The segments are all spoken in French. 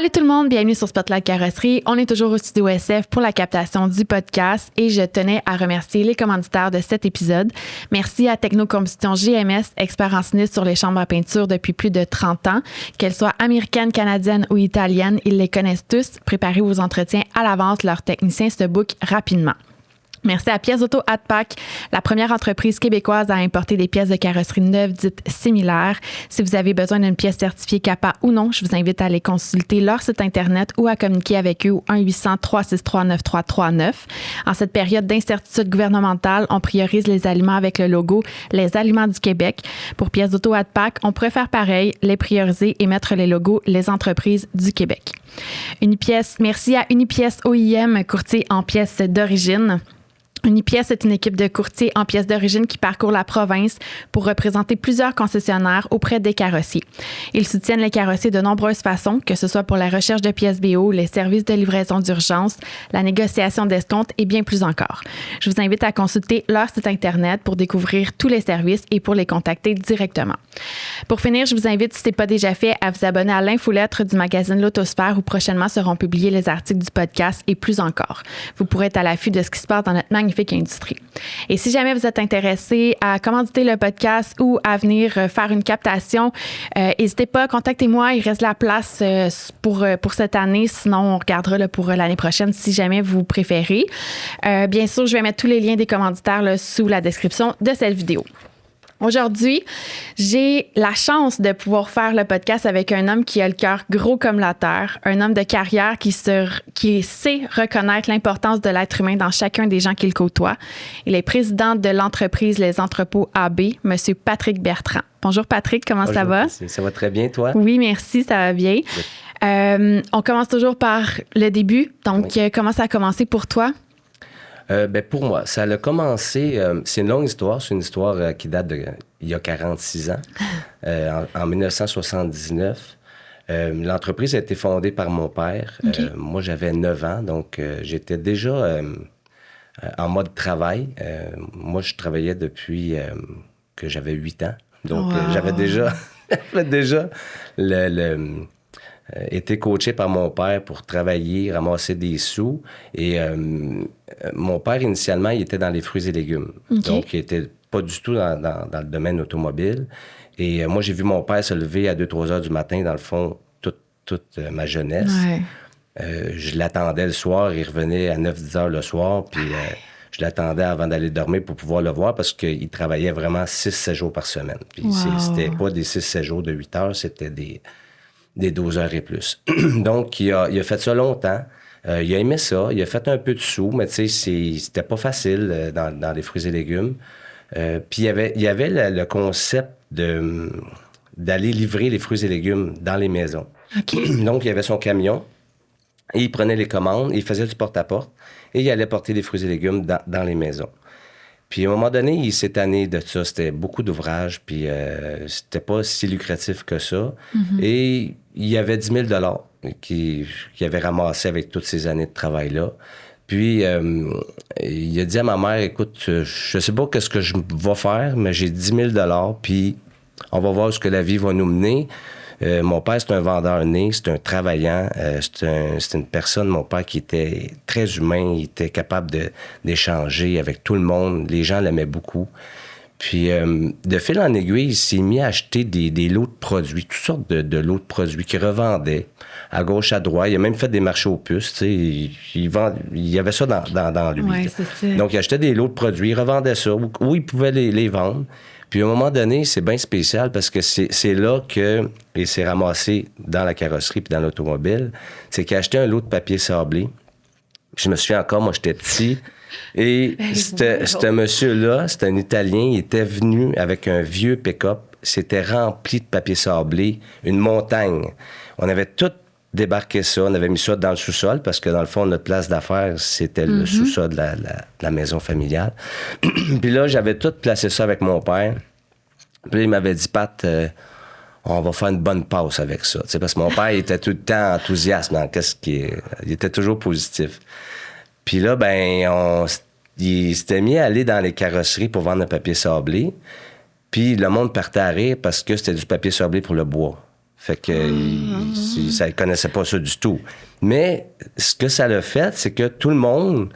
Salut tout le monde, bienvenue sur Spotlight Carrosserie. On est toujours au studio SF pour la captation du podcast et je tenais à remercier les commanditaires de cet épisode. Merci à Technocombustion GMS, expert en sinistre sur les chambres à peinture depuis plus de 30 ans. Qu'elles soient américaines, canadiennes ou italiennes, ils les connaissent tous. Préparez vos entretiens à l'avance, leurs techniciens se bookent rapidement. Merci à Pièces Auto Hatpack, la première entreprise québécoise à importer des pièces de carrosserie neuves dites similaires. Si vous avez besoin d'une pièce certifiée CAPA ou non, je vous invite à aller consulter leur site Internet ou à communiquer avec eux au 1-800-363-9339. En cette période d'incertitude gouvernementale, on priorise les aliments avec le logo « Les aliments du Québec ». Pour Pièces Auto Hatpack, on pourrait faire pareil, les prioriser et mettre les logos « Les entreprises du Québec ». Unipièce, merci à Unipièce OIM, courtier en pièces d'origine. Unipièce est une équipe de courtiers en pièces d'origine qui parcourt la province pour représenter plusieurs concessionnaires auprès des carrossiers. Ils soutiennent les carrossiers de nombreuses façons, que ce soit pour la recherche de pièces BO, les services de livraison d'urgence, la négociation d'escompte et bien plus encore. Je vous invite à consulter leur site Internet pour découvrir tous les services et pour les contacter directement. Pour finir, je vous invite, si ce n'est pas déjà fait, à vous abonner à l'infolettre du magazine L'Autosphère où prochainement seront publiés les articles du podcast et plus encore. Vous pourrez être à l'affût de ce qui se passe dans notre magnifique industrie. Et si jamais vous êtes intéressé à commanditer le podcast ou à venir faire une captation, n'hésitez pas, contactez-moi. Il reste la place pour cette année. Sinon, on regardera là, pour l'année prochaine si jamais vous préférez. Bien sûr, je vais mettre tous les liens des commanditaires là, sous la description de cette vidéo. Aujourd'hui, j'ai la chance de pouvoir faire le podcast avec un homme qui a le cœur gros comme la terre, un homme de carrière qui sait reconnaître l'importance de l'être humain dans chacun des gens qu'il côtoie. Il est président de l'entreprise Les Entrepôts AB, Monsieur Patrick Bertrand. Bonjour Patrick, comment ça va? Ça va très bien, toi? Oui, merci, ça va bien. On commence toujours par le début. Donc, oui. Comment ça a commencé pour toi? Pour moi, ça a commencé, c'est une longue histoire, c'est une histoire qui date il y a 46 ans, en 1979. L'entreprise a été fondée par mon père. Okay. Moi, j'avais 9 ans, donc j'étais déjà en mode travail. Moi, je travaillais depuis que j'avais 8 ans, donc j'avais déjà été coaché par mon père pour travailler, ramasser des sous. Et mon père, initialement, il était dans les fruits et légumes. Okay. Donc, il n'était pas du tout dans le domaine automobile. Et moi, j'ai vu mon père se lever à 2-3 heures du matin, dans le fond, toute ma jeunesse. Ouais. Je l'attendais le soir. Il revenait à 9-10 heures le soir. Puis je l'attendais avant d'aller dormir pour pouvoir le voir parce qu'il travaillait vraiment 6-7 jours par semaine. Puis c'était pas des 6-7 jours de 8 heures, c'était des 12 heures et plus. Donc, il a fait ça longtemps. Il a aimé ça. Il a fait un peu de sous, mais tu sais, c'était pas facile dans les fruits et légumes. Puis, il y avait le concept d'aller livrer les fruits et légumes dans les maisons. Okay. Donc, il avait son camion et il prenait les commandes, il faisait du porte-à-porte et il allait porter les fruits et légumes dans les maisons. Puis, à un moment donné, il s'est tanné de ça. C'était beaucoup d'ouvrages, puis c'était pas si lucratif que ça. Mm-hmm. Et il y avait 10 000 qu'il avait ramassé avec toutes ces années de travail-là. Puis, il a dit à ma mère, écoute, je sais pas qu'est-ce que je vais faire, mais j'ai 10 000 puis on va voir ce que la vie va nous mener. Mon père, c'est un vendeur né, c'est un travaillant, c'est une personne, mon père, qui était très humain, il était capable d'échanger avec tout le monde, les gens l'aimaient beaucoup. Puis, de fil en aiguille, il s'est mis à acheter des lots de produits, toutes sortes de lots de produits qu'il revendait à gauche, à droite. Il a même fait des marchés aux puces, tu sais, il y avait ça dans lui. Ouais, c'est ça. Donc, il achetait des lots de produits, il revendait ça, où il pouvait les vendre. Puis, à un moment donné, c'est bien spécial parce que c'est là qu'il s'est ramassé dans la carrosserie puis dans l'automobile, c'est qu'il a acheté un lot de papier sablé. Je me souviens encore, moi, j'étais petit. Et ce monsieur-là, c'était un Italien, il était venu avec un vieux pick-up. C'était rempli de papier sablé, une montagne. On avait tout débarqué ça, on avait mis ça dans le sous-sol parce que, dans le fond, notre place d'affaires, c'était le sous-sol de la maison familiale. Puis là, j'avais tout placé ça avec mon père. Puis là, il m'avait dit, Pat, on va faire une bonne passe avec ça. T'sais, parce que mon père, il était tout le temps enthousiaste. Il était toujours positif. Puis là, il s'était mis à aller dans les carrosseries pour vendre le papier sablé. Puis le monde partait à rire parce que c'était du papier sablé pour le bois. Fait que ça ne connaissait pas ça du tout. Mais ce que ça l'a fait, c'est que tout le monde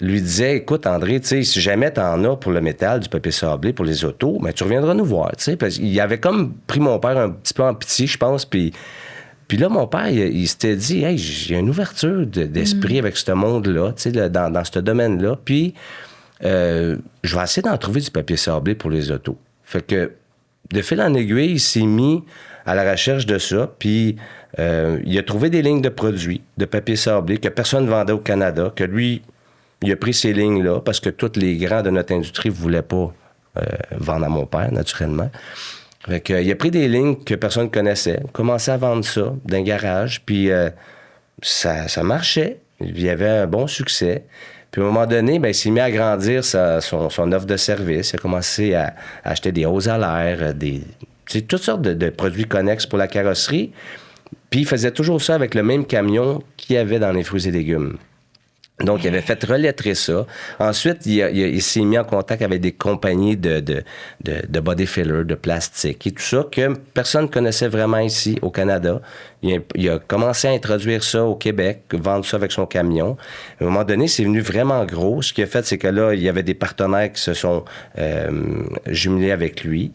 lui disait, écoute, André, tu sais, si jamais t'en as pour le métal, du papier sablé, pour les autos, ben, tu reviendras nous voir, tu sais. Parce qu'il avait comme pris mon père un petit peu en pitié, je pense, puis là, mon père, il s'était dit, hey, j'ai une ouverture d'esprit avec ce monde-là, tu sais, dans ce domaine-là, puis je vais essayer d'en trouver du papier sablé pour les autos. Fait que, de fil en aiguille, il s'est mis à la recherche de ça, puis il a trouvé des lignes de produits, de papier sablé, que personne ne vendait au Canada, que lui... Il a pris ces lignes-là parce que tous les grands de notre industrie ne voulaient pas vendre à mon père, naturellement. Fait que, il a pris des lignes que personne ne connaissait, commencé à vendre ça d'un garage, puis ça marchait. Il y avait un bon succès. Puis à un moment donné, ben, il s'est mis à grandir son offre de service. Il a commencé à acheter des hauts à l'air, toutes sortes de produits connexes pour la carrosserie. Puis il faisait toujours ça avec le même camion qu'il y avait dans les fruits et légumes. Donc, il avait fait reletrer ça. Ensuite, il s'est mis en contact avec des compagnies de body filler, de plastique et tout ça que personne ne connaissait vraiment ici, au Canada. Il a commencé à introduire ça au Québec, vendre ça avec son camion. À un moment donné, c'est venu vraiment gros. Ce qu'il a fait, c'est que là, il y avait des partenaires qui se sont jumelés avec lui,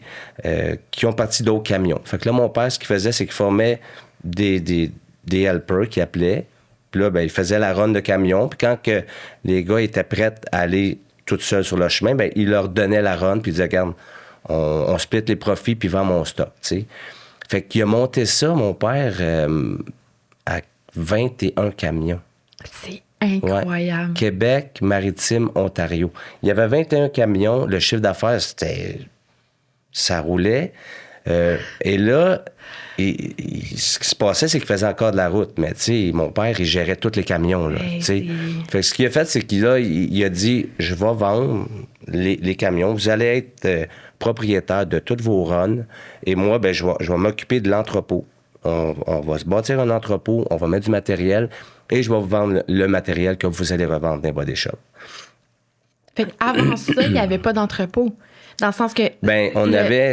qui ont parti d'autres camions. Fait que là, mon père, ce qu'il faisait, c'est qu'il formait des helpers qu'il appelait. Puis là, ben, il faisait la run de camion. Puis quand que les gars étaient prêts à aller tout seuls sur le chemin, ben, il leur donnait la run. Puis il disait, regarde, on split les profits puis vend mon stock. T'sais. Fait qu'il a monté ça, mon père, à 21 camions. C'est incroyable. Ouais. Québec, Maritime, Ontario. Il y avait 21 camions. Le chiffre d'affaires, ça roulait. Et là... ce qui se passait, c'est qu'il faisait encore de la route. Mais, tu sais, mon père, il gérait tous les camions, là, tu sais. Fait que ce qu'il a fait, c'est qu'il a dit, je vais vendre les camions. Vous allez être propriétaire de toutes vos runs. Et moi, ben, je vais m'occuper de l'entrepôt. On va se bâtir un entrepôt, on va mettre du matériel et je vais vous vendre le matériel que vous allez revendre dans les body shop. Fait qu'avant ça, il n'y avait pas d'entrepôt. Dans le sens que... Ben,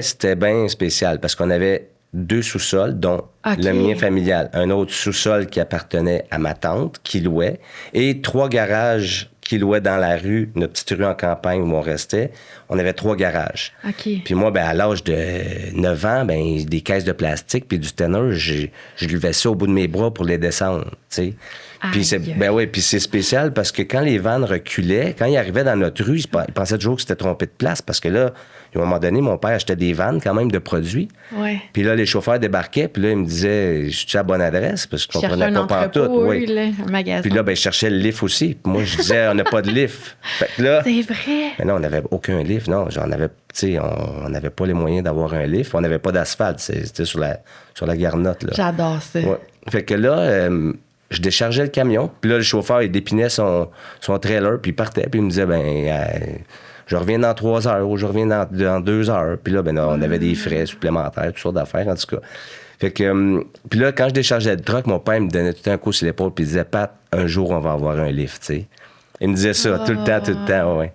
c'était bien spécial parce qu'on avait 2 sous-sols, dont le mien familial. Un autre sous-sol qui appartenait à ma tante, qui louait, et 3 garages qui louaient dans la rue, notre petite rue en campagne où on restait. On avait 3 garages. Okay. Puis moi, ben, à l'âge de 9 ans, ben, des caisses de plastique puis du teneur, je levais ça au bout de mes bras pour les descendre, tu sais. Puis c'est spécial parce que quand les vannes reculaient, quand ils arrivaient dans notre rue, ils pensaient toujours que c'était trompé de place parce que là, à un moment donné, mon père achetait des vannes quand même de produits. Ouais. Puis là, les chauffeurs débarquaient, puis là, ils me disaient, je suis à la bonne adresse parce que je comprenais pas pantoute. Oui, un magasin. Puis là, ben, je cherchais le lift aussi. Puis moi, je disais, on n'a pas de lift. Fait que là, c'est vrai. Mais non, on n'avait aucun lift. Non, on n'avait pas les moyens d'avoir un lift. On n'avait pas d'asphalte. C'était sur la garnotte. Là. J'adore ça. Ouais. Fait que là, je déchargeais le camion. Puis là, le chauffeur, il dépinait son trailer, puis il partait. Puis il me disait, je reviens dans 3 heures ou je reviens dans 2 heures. Puis là, on avait des frais supplémentaires, toutes sortes d'affaires, en tout cas. Fait que, puis là, quand je déchargeais le truck, mon père me donnait tout un coup sur l'épaule, puis il disait, Pat, un jour, on va avoir un lift, tu sais. Il me disait ça tout le temps, ouais.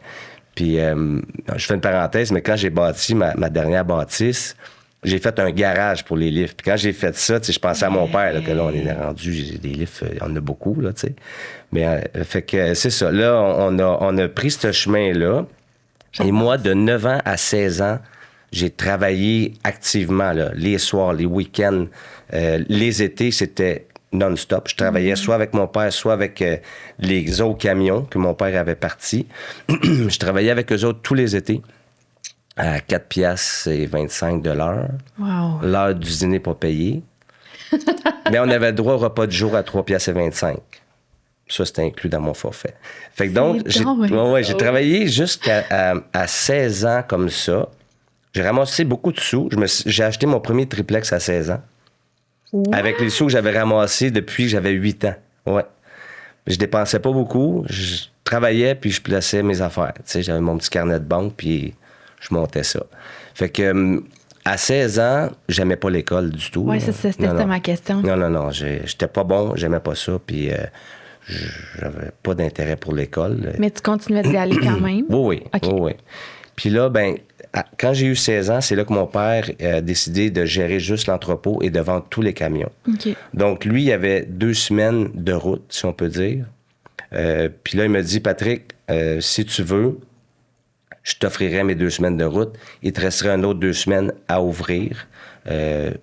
Puis, je fais une parenthèse, mais quand j'ai bâti ma dernière bâtisse, j'ai fait un garage pour les lifts. Puis quand j'ai fait ça, je pensais à mon père, là, que là, on est rendu, des lifts, on en a beaucoup, là, tu sais. Mais, fait que c'est ça. Là, on a pris ce chemin-là. Et moi, de 9 ans à 16 ans, j'ai travaillé activement, là, les soirs, les week-ends. Les étés, c'était non-stop. Je travaillais soit avec mon père, soit avec les autres camions que mon père avait partis. Je travaillais avec eux autres tous les étés à 4 piastres et 25 $. Wow. L'heure du dîner pas payée. Mais on avait droit au repas du jour à 3 piastres et 25. Ça, c'était inclus dans mon forfait. Fait que donc, j'ai travaillé jusqu'à 16 ans comme ça. J'ai ramassé beaucoup de sous. J'ai acheté mon premier triplex à 16 ans. Wow. Avec les sous que j'avais ramassés depuis que j'avais 8 ans. Ouais. Je dépensais pas beaucoup. Je travaillais, puis je plaçais mes affaires. Tu sais, j'avais mon petit carnet de banque, puis je montais ça. Fait que à 16 ans, j'aimais pas l'école du tout. Oui, c'était ma question. Non. J'étais pas bon, j'aimais pas ça, puis j'avais pas d'intérêt pour l'école. Mais tu continuais d'y aller quand même? Oui. Okay. Oui. Puis là, ben, quand j'ai eu 16 ans, c'est là que mon père a décidé de gérer juste l'entrepôt et de vendre tous les camions. OK. Donc, lui, il avait 2 semaines de route, si on peut dire. Puis là, il m'a dit, Patrick, si tu veux, je t'offrirais mes 2 semaines de route. Il te resterait un autre 2 semaines à ouvrir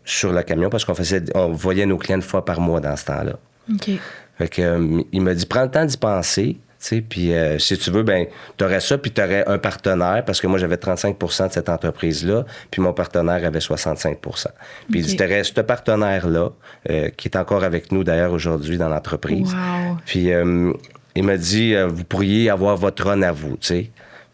sur le camion parce on voyait nos clients une fois par mois dans ce temps-là. OK. Fait que, il m'a dit, prends le temps d'y penser. Puis si tu veux, ben tu aurais ça, puis tu aurais un partenaire, parce que moi, j'avais 35 de cette entreprise-là, puis mon partenaire avait 65 Puis il dit, tu aurais ce partenaire-là, qui est encore avec nous, d'ailleurs, aujourd'hui, dans l'entreprise. Wow. Puis il m'a dit, vous pourriez avoir votre run à vous, tu sais.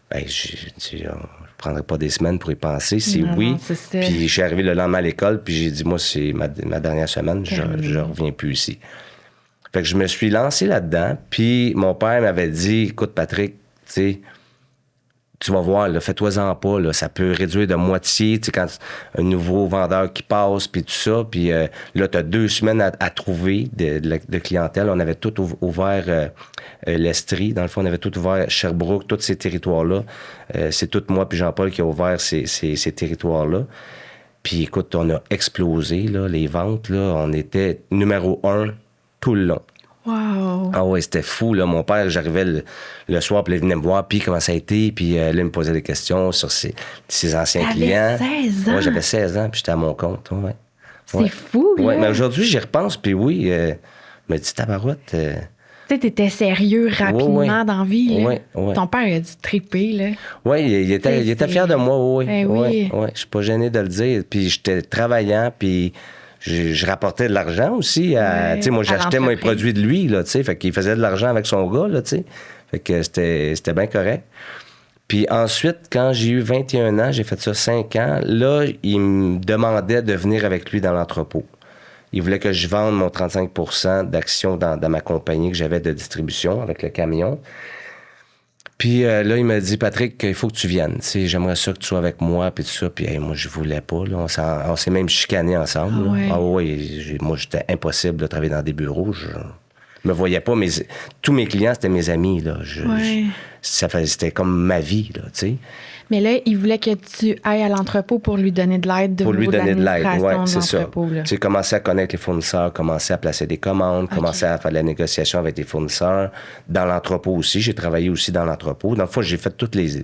Ben, j'ai dit, je ne prendrai pas des semaines pour y penser. Si oui, puis je suis arrivé le lendemain à l'école, puis j'ai dit, moi, c'est ma dernière semaine, je reviens plus ici. Fait que je me suis lancé là-dedans, puis mon père m'avait dit, écoute, Patrick, tu sais, tu vas voir, là, fais-toi-en pas, là, ça peut réduire de moitié, tu sais, quand un nouveau vendeur qui passe, puis tout ça, puis là, tu as 2 semaines à trouver de clientèle. On avait tout ouvert l'Estrie, dans le fond, on avait tout ouvert Sherbrooke, tous ces territoires-là. C'est tout moi puis Jean-Paul qui a ouvert ces territoires-là. Puis écoute, on a explosé, là, les ventes, là, on était numéro 1 tout le long. Wow! Ah ouais, c'était fou, là. Mon père, j'arrivais le soir, puis il venait me voir, puis comment ça a été, puis là, il me posait des questions sur ses anciens clients. T'avais 16 ans? Ouais, j'avais 16 ans, puis j'étais à mon compte, ouais. C'est fou, là! Ouais, mais aujourd'hui, j'y repense, puis oui, je me dis, tabarouette... Tu sais, t'étais sérieux rapidement dans la vie, là. Ouais. Ton père a dû triper, là. Oui, il était fier de moi, oui. Ben oui. Ouais, je suis pas gêné de le dire. Puis j'étais travaillant, puis... Je rapportais de l'argent aussi. Tu sais, moi, j'achetais mes produits de lui, là, tu sais. Fait qu'il faisait de l'argent avec son gars, là, tu sais. Fait que c'était bien correct. Puis ensuite, quand j'ai eu 21 ans, j'ai fait ça 5 ans, là, il me demandait de venir avec lui dans l'entrepôt. Il voulait que je vende mon 35 d'actions dans ma compagnie que j'avais de distribution avec le camion. Puis là, il m'a dit, Patrick, il faut que tu viennes. Tu sais, j'aimerais ça que tu sois avec moi, puis tout ça. Puis moi, je voulais pas. Là. On s'est même chicanés ensemble. Ah ouais, moi, j'étais impossible de travailler dans des bureaux. Je me voyais pas. Tous mes clients, c'était mes amis. Là. C'était comme ma vie, là, tu sais. Mais là, il voulait que tu ailles à l'entrepôt pour lui donner de l'aide pour lui donner de l'aide, oui, c'est ça. Tu sais, commencer à connaître les fournisseurs, commencer à placer des commandes, commencer à faire de la négociation avec des fournisseurs. Dans l'entrepôt aussi, j'ai travaillé aussi dans l'entrepôt. Dans le fond, j'ai fait toutes les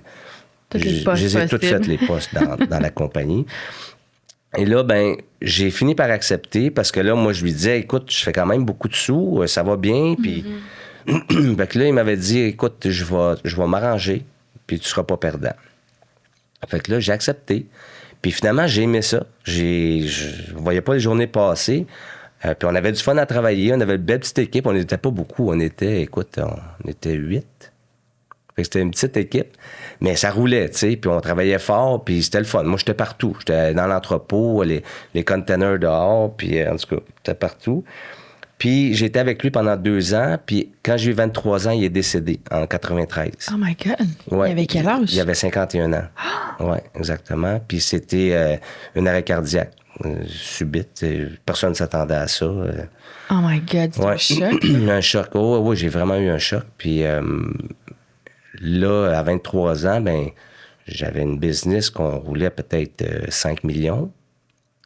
postes j'ai toutes fait les postes dans la compagnie. Et là, ben, j'ai fini par accepter parce que là, moi, je lui disais, écoute, je fais quand même beaucoup de sous, ça va bien. Puis, fait que là, il m'avait dit, écoute, je vais m'arranger, puis tu seras pas perdant. Fait que là, j'ai accepté. Puis finalement, j'ai aimé ça. Je voyais pas les journées passer. Puis on avait du fun à travailler. On avait une belle petite équipe. On n'était pas beaucoup. On était 8. Fait que c'était une petite équipe. Mais ça roulait, tu sais. Puis on travaillait fort. Puis c'était le fun. Moi, j'étais partout. J'étais dans l'entrepôt, les containers dehors. Puis en tout cas, j'étais partout. Puis j'étais avec lui pendant 2 ans. Puis quand j'ai eu 23 ans, il est décédé en 93. Oh my God! Ouais. Il avait quel âge? Il avait 51 ans. Oui, exactement. Puis c'était un arrêt cardiaque subite. Personne ne s'attendait à ça. Oh my God, c'est un choc. Un choc. Oh, oui, j'ai vraiment eu un choc. Puis là, à 23 ans, ben j'avais une business qu'on roulait peut-être 5 millions.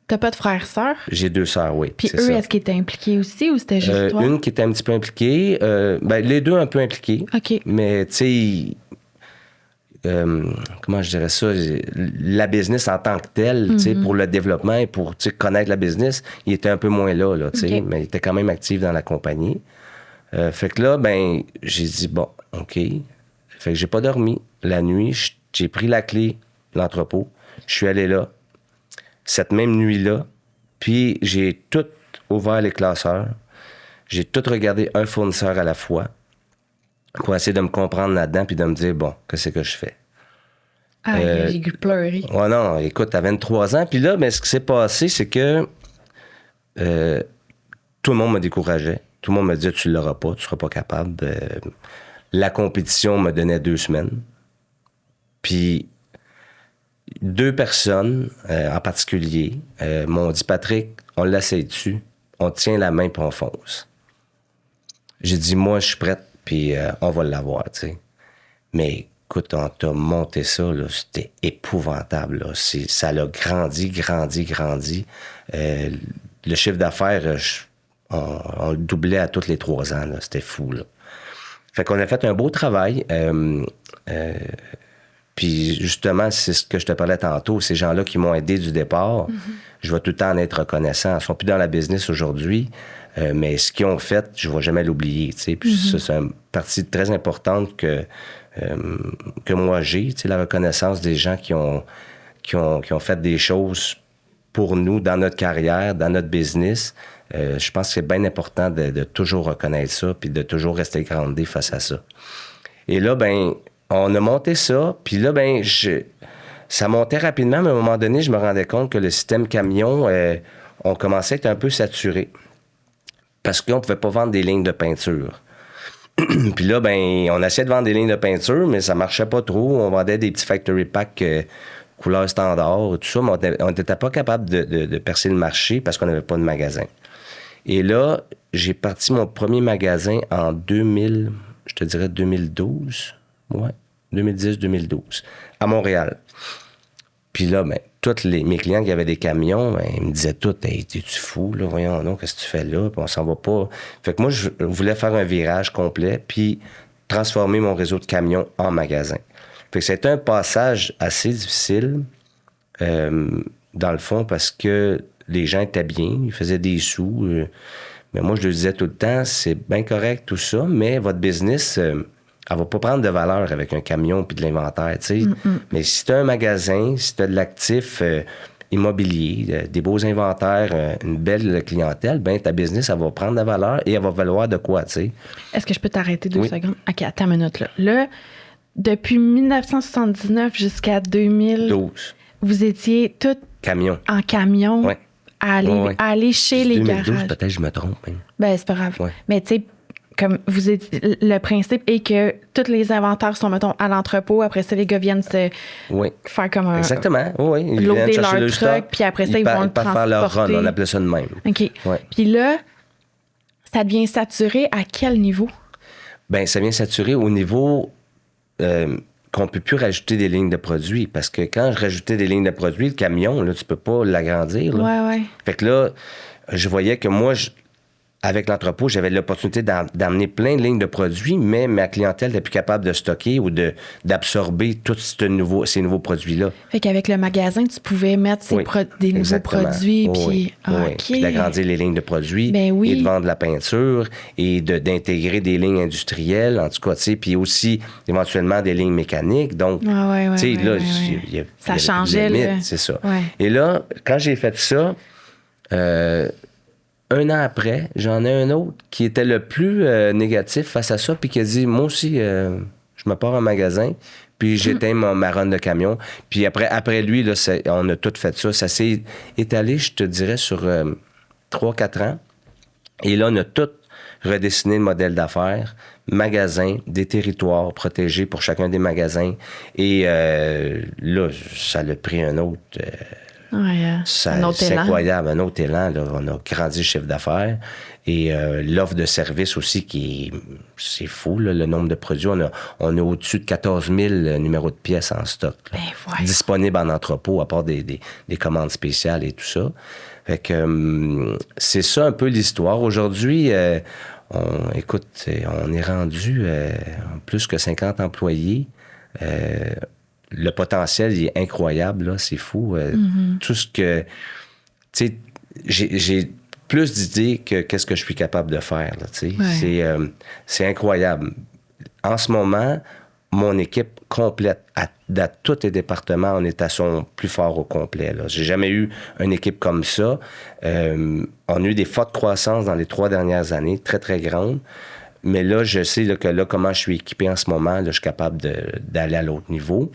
T'as pas de frères, sœurs? J'ai 2 sœurs, oui. Puis eux, est-ce qu'ils étaient impliqués aussi ou c'était juste toi? Une qui était un petit peu impliquée. Les deux un peu impliqués. OK. Mais, tu sais, comment je dirais ça? La business en tant que telle, tu sais, pour le développement et pour connaître la business, il était un peu moins là, tu sais, mais il était quand même actif dans la compagnie. Fait que là, ben, j'ai dit, bon, OK. Fait que j'ai pas dormi. La nuit, j'ai pris la clé de l'entrepôt. Je suis allé là. Cette même nuit-là, puis j'ai tout ouvert les classeurs. J'ai tout regardé un fournisseur à la fois pour essayer de me comprendre là-dedans puis de me dire, bon, qu'est-ce que je fais? Ah, j'ai dû pleurer. Ouais, non, écoute, t'as 23 ans. Puis là, ben, ce qui s'est passé, c'est que tout le monde me décourageait. Tout le monde me disait, tu l'auras pas, tu seras pas capable. La compétition me donnait 2 semaines. Puis 2 personnes en particulier m'ont dit, Patrick, on l'essaye dessus, on tient la main puis on fonce. J'ai dit, moi, je suis prête, puis on va l'avoir, tu sais. Mais écoute, on t'a monté ça, là, c'était épouvantable. Là. Ça l'a grandi. Le chiffre d'affaires, on le doublait à tous les 3 ans. Là. C'était fou. Là. Fait qu'on a fait un beau travail. Puis justement, c'est ce que je te parlais tantôt, ces gens-là qui m'ont aidé du départ, je vais tout le temps en être reconnaissant. Ils ne sont plus dans la business aujourd'hui, mais ce qu'ils ont fait, je ne vais jamais l'oublier. Puis ça, c'est une partie très importante que moi j'ai, la reconnaissance des gens qui ont fait des choses pour nous dans notre carrière, dans notre business. Je pense que c'est bien important de toujours reconnaître ça puis de toujours rester groundé face à ça. Et là, ben on a monté ça, puis là, ben ça montait rapidement, mais à un moment donné, je me rendais compte que le système camion, on commençait à être un peu saturé. Parce qu'on ne pouvait pas vendre des lignes de peinture. Puis là, ben on essayait de vendre des lignes de peinture, mais ça marchait pas trop. On vendait des petits factory packs couleur standard, tout ça, mais on n'était pas capable de percer le marché parce qu'on n'avait pas de magasin. Et là, j'ai parti mon premier magasin en 2012. Ouais, 2010-2012, à Montréal. Puis là, ben, tous mes clients qui avaient des camions, ben, ils me disaient tout, hey, t'es-tu fou, là, voyons donc, qu'est-ce que tu fais là, puis on s'en va pas. Fait que moi, je voulais faire un virage complet, puis transformer mon réseau de camions en magasin. Fait que c'était un passage assez difficile, dans le fond, parce que les gens étaient bien, ils faisaient des sous. Mais moi, je leur disais tout le temps, c'est bien correct tout ça, mais votre business... elle va pas prendre de valeur avec un camion puis de l'inventaire, tu sais. Mais si tu as un magasin, si tu as de l'actif immobilier, des beaux inventaires, une belle clientèle, ben ta business, elle va prendre de la valeur et elle va valoir de quoi, tu sais. Est-ce que je peux t'arrêter 2 secondes? OK, attends une minute, là. Là, depuis 1979 jusqu'à 2012, vous étiez tous en camion à aller chez les 2012, garages. Peut-être je me trompe. Hein. Ben, c'est pas grave. Ouais. Mais tu sais, comme le principe est que tous les inventaires sont, mettons, à l'entrepôt. Après ça, les gars viennent se faire comme un... Exactement, oui. Ils loader leur truck, puis après ça, ils vont le transporter. Faire leur run, on appelait ça de même. OK. Ouais. Puis là, ça devient saturé à quel niveau? Bien, ça devient saturé au niveau qu'on ne peut plus rajouter des lignes de produits. Parce que quand je rajoutais des lignes de produits, le camion, là, tu peux pas l'agrandir. Oui. Fait que là, je voyais que moi... Avec l'entrepôt, j'avais l'opportunité d'amener plein de lignes de produits, mais ma clientèle n'était plus capable de stocker ou d'absorber tous ces nouveaux produits-là. Fait qu'avec le magasin, tu pouvais mettre des nouveaux produits. Puis d'agrandir les lignes de produits et de vendre la peinture et d'intégrer des lignes industrielles, en tout cas, tu sais, puis aussi éventuellement des lignes mécaniques. Donc, tu sais, là, ça changeait. C'est ça. Ouais. Et là, quand j'ai fait ça... 1 an après, j'en ai un autre qui était le plus négatif face à ça, puis qui a dit, moi aussi, je me pars en magasin, puis j'éteins ma run de camion. Puis après lui, là, on a tout fait ça. Ça s'est étalé, je te dirais, sur 3-4 ans. Et là, on a tout redessiné le modèle d'affaires, magasin, des territoires protégés pour chacun des magasins. Et là, ça a pris un autre... c'est incroyable, un autre élan. Là, on a grandi le chiffre d'affaires et l'offre de service aussi c'est fou, là, le nombre de produits. On a au-dessus de 14 000 numéros de pièces en stock disponibles en entrepôt, à part des commandes spéciales et tout ça. Fait que c'est ça un peu l'histoire. Aujourd'hui, on est rendu plus que 50 employés. Le potentiel il est incroyable, là, c'est fou. Tout ce que... Tu sais, j'ai plus d'idées que qu'est-ce que je suis capable de faire, là, tu sais. C'est incroyable. En ce moment, mon équipe complète, à tous les départements, on est à son plus fort au complet, là. J'ai jamais eu une équipe comme ça. On a eu des fortes croissances dans les 3 dernières années, très, très grandes. Mais là, je sais là, que là, comment je suis équipé en ce moment, là, je suis capable d'aller à l'autre niveau.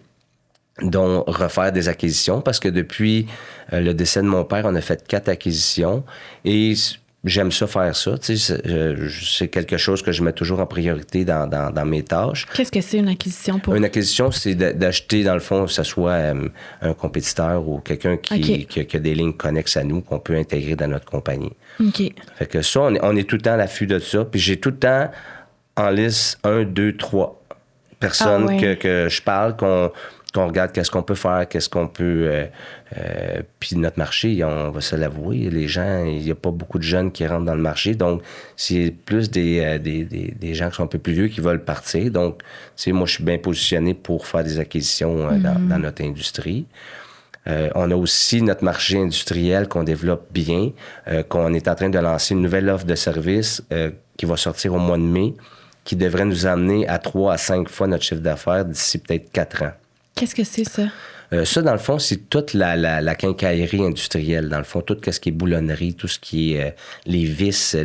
Dont refaire des acquisitions, parce que depuis le décès de mon père, on a fait 4 acquisitions et j'aime ça faire ça. Tu sais, c'est quelque chose que je mets toujours en priorité dans mes tâches. Qu'est-ce que c'est une acquisition pour... Une acquisition, c'est d'acheter, dans le fond, que ce soit un compétiteur ou quelqu'un qui a des lignes connexes à nous qu'on peut intégrer dans notre compagnie. OK. Fait que ça, on est tout le temps à l'affût de ça. Puis j'ai tout le temps en liste 1, 2, 3 personnes que je parle, qu'on regarde qu'est-ce qu'on peut faire, qu'est-ce qu'on peut... puis notre marché, on va se l'avouer, les gens, il n'y a pas beaucoup de jeunes qui rentrent dans le marché, donc c'est plus des gens qui sont un peu plus vieux qui veulent partir. Donc, moi, je suis bien positionné pour faire des acquisitions dans notre industrie. On a aussi notre marché industriel qu'on développe bien, qu'on est en train de lancer une nouvelle offre de service qui va sortir au mois de mai, qui devrait nous amener à 3 à 5 fois notre chiffre d'affaires d'ici peut-être 4 ans. Qu'est-ce que c'est, ça? Ça, dans le fond, c'est toute la quincaillerie industrielle. Dans le fond, tout ce qui est boulonnerie, tout ce qui est les vis,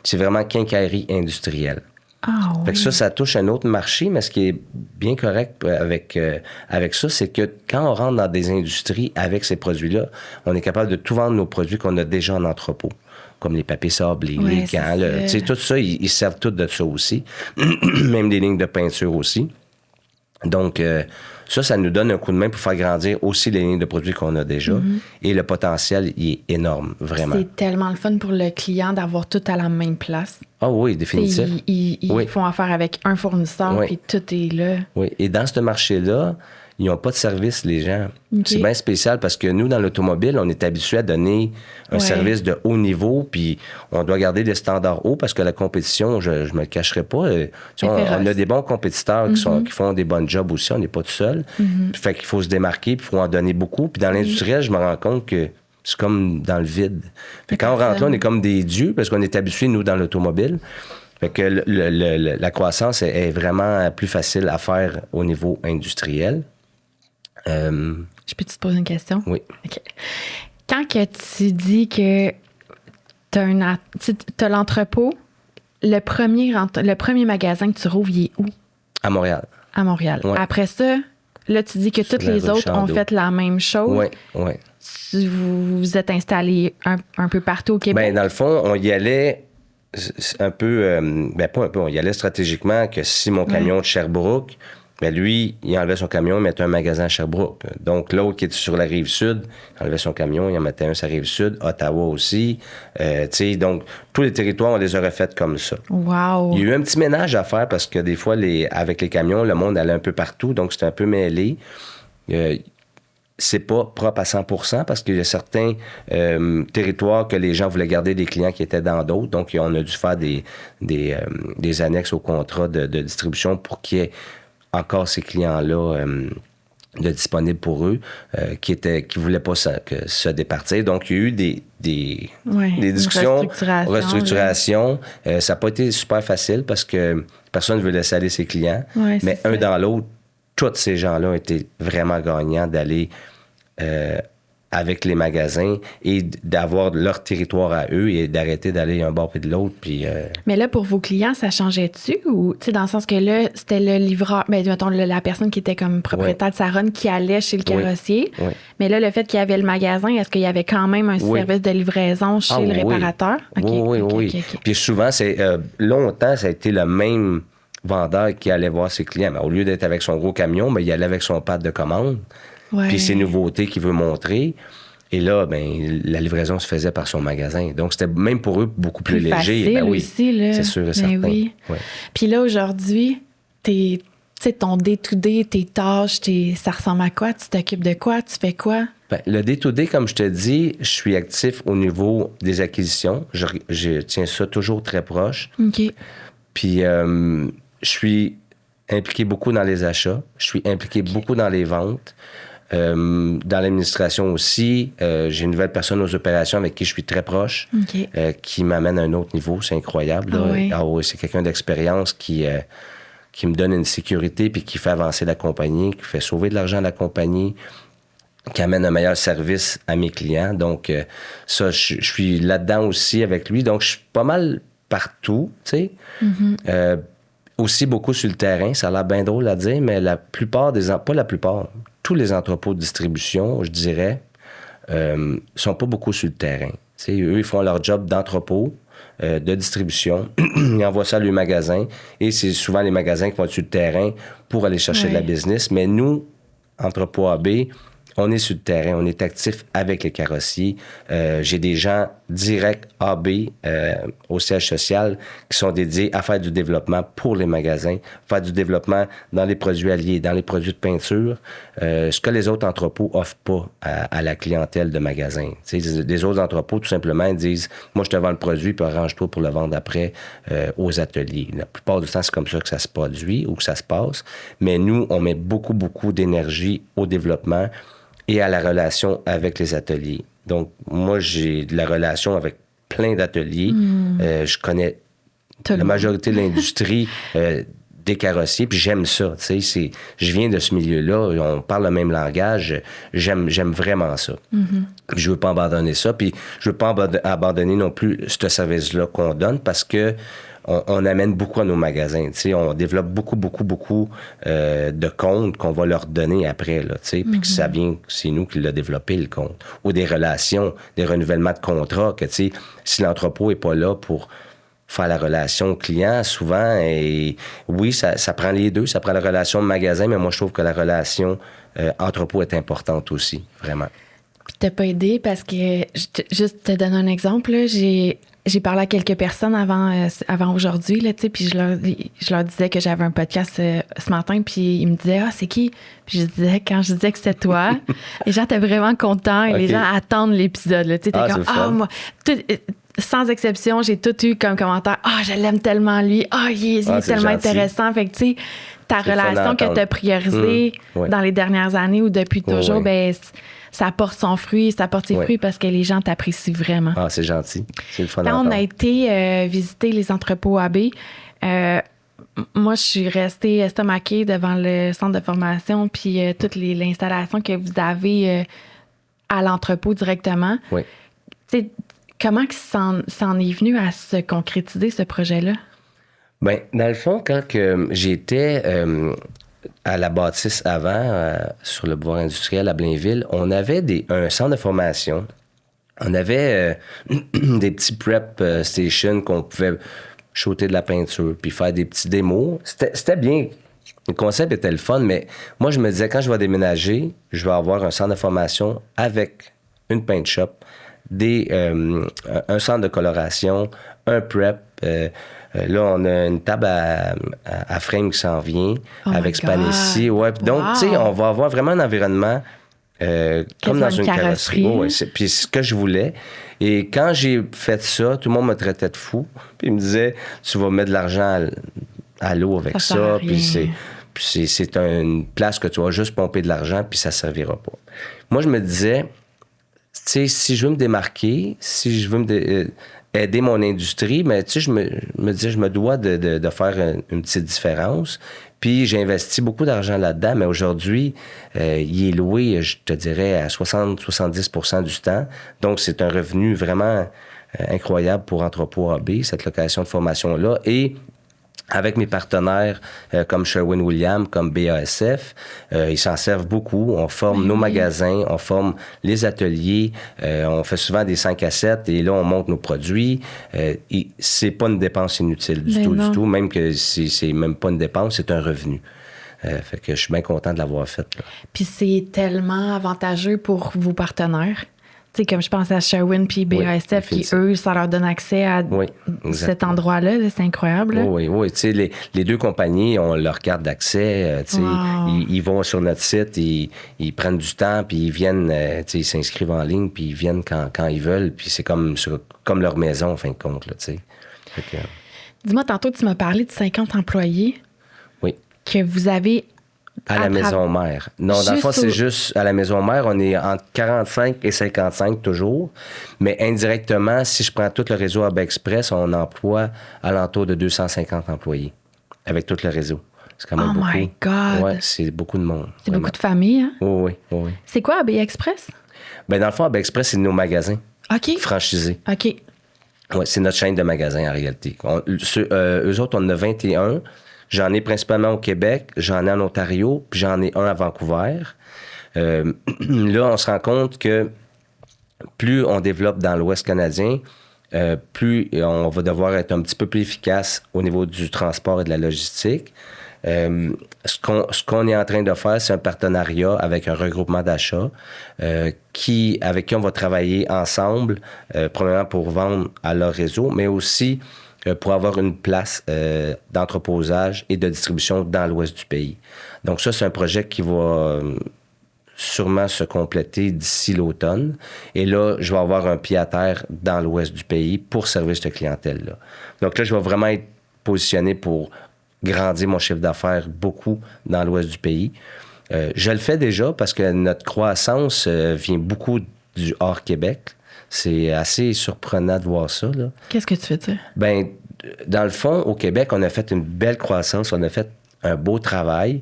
c'est vraiment quincaillerie industrielle. Ah, oui. Fait que ça touche un autre marché, mais ce qui est bien correct avec ça, c'est que quand on rentre dans des industries avec ces produits-là, on est capable de tout vendre nos produits qu'on a déjà en entrepôt, comme les papiers sablés, les gants. Tout ça, ils servent tout de ça aussi. Même des lignes de peinture aussi. Donc, ça nous donne un coup de main pour faire grandir aussi les lignes de produits qu'on a déjà. Et le potentiel, il est énorme, vraiment. C'est tellement le fun pour le client d'avoir tout à la même place. Ah oui, définitif. Ils font affaire avec un fournisseur, puis tout est là. Oui, et dans ce marché-là, ils n'ont pas de service, les gens. Okay. C'est bien spécial parce que nous, dans l'automobile, on est habitué à donner un service de haut niveau, puis on doit garder des standards hauts parce que la compétition, je ne me le cacherai pas. On a des bons compétiteurs qui font des bons jobs aussi, on n'est pas tout seul. Fait qu'il faut se démarquer, puis il faut en donner beaucoup. Puis dans l'industriel, je me rends compte que c'est comme dans le vide. Fait quand on rentre là, on est comme des dieux parce qu'on est habitué, nous, dans l'automobile. Fait que la croissance est vraiment plus facile à faire au niveau industriel. Je peux te poser une question? Oui. OK. Quand que tu dis que tu as l'entrepôt, le premier magasin que tu rouvres, il est où? À Montréal. À Montréal. Ouais. Après ça, là, tu dis que toutes les autres ont fait la même chose. Oui, oui. Vous vous êtes installés un peu partout au Québec? Bien, dans le fond, on y allait un peu... pas un peu, on y allait stratégiquement que si mon camion de Sherbrooke... Mais lui, il enlevait son camion, il mettait un magasin à Sherbrooke. Donc, l'autre qui était sur la Rive-Sud, il enlevait son camion, il en mettait un sur la Rive-Sud, Ottawa aussi. Donc, tous les territoires, on les aurait faits comme ça. Wow! Il y a eu un petit ménage à faire parce que des fois, avec les camions, le monde allait un peu partout, donc c'était un peu mêlé. C'est pas propre à 100% parce qu'il y a certains territoires que les gens voulaient garder des clients qui étaient dans d'autres. Donc, on a dû faire des annexes au contrat de distribution pour qu'il y ait encore ces clients-là de disponibles pour eux qui voulaient pas se départir. Donc, il y a eu des discussions, restructuration. Ça n'a pas été super facile parce que personne ne veut laisser aller ses clients. Ouais, mais un dans l'autre, tous ces gens-là ont été vraiment gagnants d'aller avec les magasins et d'avoir leur territoire à eux et d'arrêter d'aller d'un bord et de l'autre. Puis, Mais là, pour vos clients, ça changeait-tu? Ou, tu sais, dans le sens que là, c'était le livreur, mettons, la personne qui était comme propriétaire de sa run qui allait chez le carrossier. Oui. Mais là, le fait qu'il y avait le magasin, est-ce qu'il y avait quand même un service de livraison chez le réparateur? Oui. Puis souvent, longtemps, ça a été le même vendeur qui allait voir ses clients. Mais au lieu d'être avec son gros camion, il allait avec son pad de commande. Ouais. Puis ses nouveautés qu'il veut montrer. Et là, la livraison se faisait par son magasin. Donc, c'était même pour eux beaucoup plus léger. Facile aussi, là. C'est sûr et certain. Oui. Ouais. Puis là, aujourd'hui, ton day-to-day, tes tâches, ça ressemble à quoi? Tu t'occupes de quoi? Tu fais quoi? Le day-to-day, comme je te dis, je suis actif au niveau des acquisitions. Je tiens ça toujours très proche. OK. Puis, je suis impliqué beaucoup dans les achats. Je suis impliqué beaucoup dans les ventes. Dans l'administration aussi, j'ai une nouvelle personne aux opérations avec qui je suis très proche, qui m'amène à un autre niveau. C'est incroyable. Là. Oui, c'est quelqu'un d'expérience qui me donne une sécurité puis qui fait avancer la compagnie, qui fait sauver de l'argent à la compagnie, qui amène un meilleur service à mes clients. Donc, ça, je suis là-dedans aussi avec lui. Donc, je suis pas mal partout, tu sais. Mm-hmm. Aussi beaucoup sur le terrain. Ça a l'air bien drôle à dire, mais la plupart pas la plupart, tous les entrepôts de distribution, je dirais, sont pas beaucoup sur le terrain. T'sais, eux, ils font leur job d'entrepôt, de distribution. Ils envoient ça à leur magasin. Et c'est souvent les magasins qui vont sur le terrain pour aller chercher de la business. Mais nous, Entrepôt AB, on est sur le terrain, on est actif avec les carrossiers. J'ai des gens directs AB au siège social qui sont dédiés à faire du développement pour les magasins, faire du développement dans les produits alliés, dans les produits de peinture, ce que les autres entrepôts offrent pas à la clientèle de magasins. Les autres entrepôts, tout simplement, disent « Moi, je te vends le produit, puis arrange-toi pour le vendre après aux ateliers. » La plupart du temps, c'est comme ça que ça se produit ou que ça se passe. Mais nous, on met beaucoup, beaucoup d'énergie au développement et à la relation avec les ateliers. Donc, moi, j'ai de la relation avec plein d'ateliers. Je connais la majorité de l'industrie des carrossiers, puis j'aime ça. Je viens de ce milieu-là, on parle le même langage, j'aime vraiment ça. Puis je veux pas abandonner ça, puis je veux pas abandonner non plus ce service-là qu'on donne parce que on amène beaucoup à nos magasins. On développe beaucoup de comptes qu'on va leur donner après. Puis que ça vient, c'est nous qui l'a développé, le compte. Ou des relations, des renouvellements de contrats, que si l'entrepôt n'est pas là pour faire la relation client, souvent, et oui, ça prend les deux, ça prend la relation magasin, mais moi, je trouve que la relation entrepôt est importante aussi, vraiment. Puis t'as pas aidé parce que, juste te donner un exemple, là, j'ai parlé à quelques personnes avant aujourd'hui, là, puis je leur disais que j'avais un podcast ce matin, puis ils me disaient « Ah, c'est qui? » Puis quand je disais que c'était toi, les gens étaient vraiment contents et les gens attendent l'épisode. Là, t'es comme « Ah, moi... » Sans exception, j'ai tout eu comme commentaire « Ah, je l'aime tellement lui. Ah, il est tellement gentil. Intéressant. » Fait que, tu sais, ta relation que tu as priorisée dans les dernières années ou depuis toujours, ben ça porte son fruit, ça porte ses fruits parce que les gens t'apprécient vraiment. Ah, c'est gentil. C'est le fun. Quand on a été visiter les entrepôts AB, moi, je suis restée estomaquée devant le centre de formation puis toute l'installation que vous avez à l'entrepôt directement. Oui. Tu sais, comment s'en est venu à se concrétiser, ce projet-là? Bien, dans le fond, quand j'étais à la bâtisse avant, sur le boulevard industriel à Blainville, on avait un centre de formation. On avait des petits prep stations qu'on pouvait shooter de la peinture puis faire des petits démos. C'était bien. Le concept était le fun, mais moi, je me disais, quand je vais déménager, je vais avoir un centre de formation avec une paint shop, un centre de coloration, un prep. Là, on a une table à frame qui s'en vient avec Spanissi. Ouais. Donc, tu sais, on va avoir vraiment un environnement comme dans une carrosserie. Puis c'est ce que je voulais. Et quand j'ai fait ça, tout le monde me traitait de fou. Puis il me disait, tu vas mettre de l'argent à l'eau avec ça. Puis c'est une place que tu vas juste pomper de l'argent, puis ça ne servira pas. Moi, je me disais, tu sais, si je veux me démarquer, si je veux aider mon industrie, mais tu sais, je me disais, je me dois de faire une petite différence. Puis j'ai investi beaucoup d'argent là-dedans, mais aujourd'hui, il est loué, je te dirais, à 60-70% du temps. Donc, c'est un revenu vraiment incroyable pour Entrepôt AB, cette location de formation-là. Et avec mes partenaires comme Sherwin-Williams, comme BASF, ils s'en servent beaucoup. On forme nos magasins, on forme les ateliers, on fait souvent des 5 à 7 et là, on monte nos produits. Et c'est pas une dépense inutile du tout. Même que c'est même pas une dépense, c'est un revenu. Fait que je suis bien content de l'avoir fait. Là. Puis c'est tellement avantageux pour vos partenaires. Tu sais, comme je pense à Sherwin puis BASF, qui, eux, ça leur donne accès à cet endroit-là. C'est incroyable. Là. Oui. Tu sais, les deux compagnies ont leur carte d'accès. Tu sais, ils vont sur notre site, ils prennent du temps, puis ils viennent, tu sais, ils s'inscrivent en ligne, puis ils viennent quand ils veulent. Puis c'est comme leur maison, en fin de compte. Là, tu sais. Dis-moi, tantôt, tu m'as parlé de 50 employés. Oui. Que vous avez... À la maison mère. Non, dans le fond, c'est juste à la maison mère. On est entre 45 et 55 toujours. Mais indirectement, si je prends tout le réseau AB Express, on emploie alentour de 250 employés avec tout le réseau. C'est quand même beaucoup. Oh my God! Oui, c'est beaucoup de monde. C'est vraiment. Beaucoup de familles, hein? Oui. C'est quoi AB Express? Bien, dans le fond, AB Express, c'est nos magasins. OK. Franchisés. OK. Oui, c'est notre chaîne de magasins en réalité. Eux autres, on en a 21. J'en ai principalement au Québec, j'en ai en Ontario, puis j'en ai un à Vancouver. Là, on se rend compte que plus on développe dans l'Ouest canadien, plus on va devoir être un petit peu plus efficace au niveau du transport et de la logistique. Ce qu'on est en train de faire, c'est un partenariat avec un regroupement d'achats avec qui on va travailler ensemble, premièrement pour vendre à leur réseau, mais aussi pour avoir une place d'entreposage et de distribution dans l'ouest du pays. Donc ça, c'est un projet qui va sûrement se compléter d'ici l'automne. Et là, je vais avoir un pied à terre dans l'ouest du pays pour servir cette clientèle-là. Donc là, je vais vraiment être positionné pour grandir mon chiffre d'affaires beaucoup dans l'ouest du pays. Je le fais déjà parce que notre croissance vient beaucoup du hors Québec. C'est assez surprenant de voir ça, là. Qu'est-ce que tu veux dire? Bien, dans le fond, au Québec, on a fait une belle croissance, on a fait un beau travail,